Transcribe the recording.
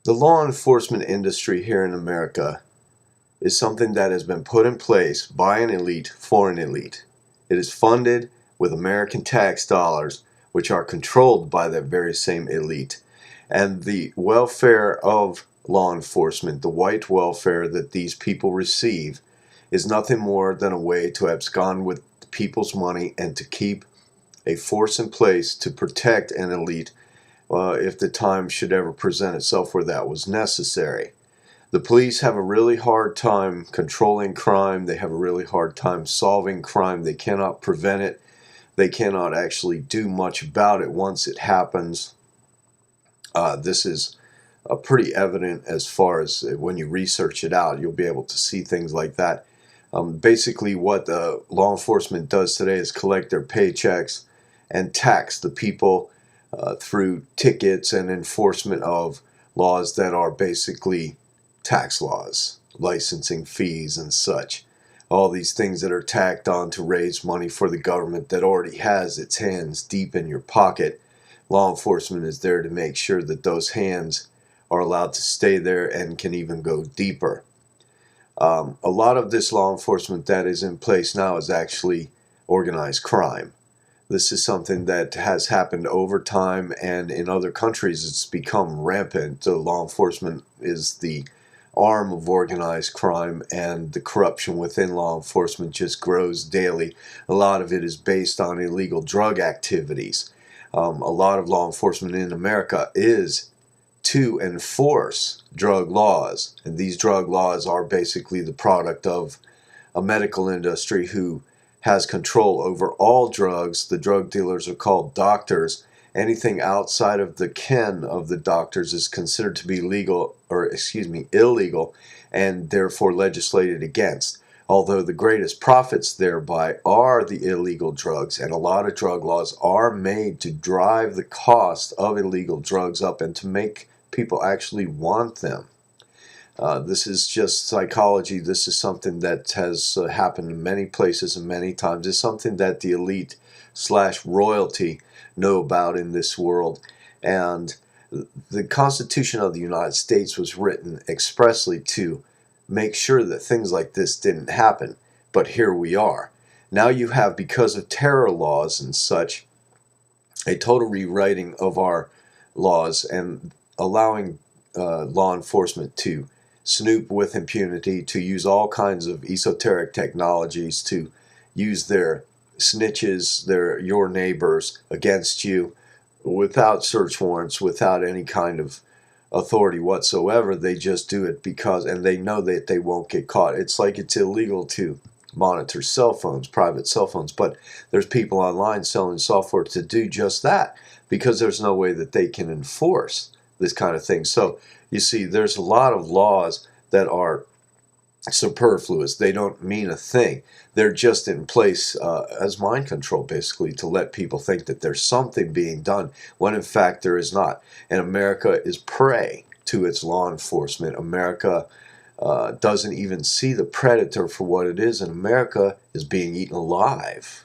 The law enforcement industry here in America is something that has been put in place by an elite for an elite. It is funded with American tax dollars, which are controlled by that very same elite. And the welfare of law enforcement, the white welfare that these people receive, is nothing more than a way to abscond with people's money and to keep a force in place to protect an elite if the time should ever present itself where that was necessary. The police have a really hard time controlling crime. They have a really hard time solving crime. They cannot prevent it. They cannot actually do much about it once it happens. This is pretty evident as far as when you research it out. You'll be able to see things like that. Basically, what law enforcement does today is collect their paychecks and tax the people through tickets and enforcement of laws that are basically tax laws, licensing fees and such. All these things that are tacked on to raise money for the government that already has its hands deep in your pocket. Law enforcement is there to make sure that those hands are allowed to stay there and can even go deeper. A lot of this law enforcement that is in place now is actually organized crime. This is something that has happened over time, and in other countries it's become rampant. Law enforcement is the arm of organized crime, and the corruption within law enforcement just grows daily. A lot of it is based on illegal drug activities. A lot of law enforcement in America is to enforce drug laws, and these drug laws are basically the product of a medical industry who has control over all drugs. The drug dealers are called doctors. Anything outside of the ken of the doctors is considered to be illegal, and therefore legislated against. Although the greatest profits thereby are the illegal drugs, and a lot of drug laws are made to drive the cost of illegal drugs up and to make people actually want them. This is just psychology. This is something that has happened in many places and many times. It's something that the elite / royalty know about in this world. And the Constitution of the United States was written expressly to make sure that things like this didn't happen. But here we are. Now you have, because of terror laws and such, a total rewriting of our laws and allowing law enforcement to snoop with impunity, to use all kinds of esoteric technologies, to use their snitches, your neighbors, against you without search warrants, without any kind of authority whatsoever. They just do it because, and they know that they won't get caught. It's like it's illegal to monitor cell phones, private cell phones, but there's people online selling software to do just that because there's no way that they can enforce this kind of thing. So you see, there's a lot of laws that are superfluous. They don't mean a thing. They're just in place as mind control, basically, to let people think that there's something being done when in fact there is not. And America is prey to its law enforcement. America doesn't even see the predator for what it is, and America is being eaten alive.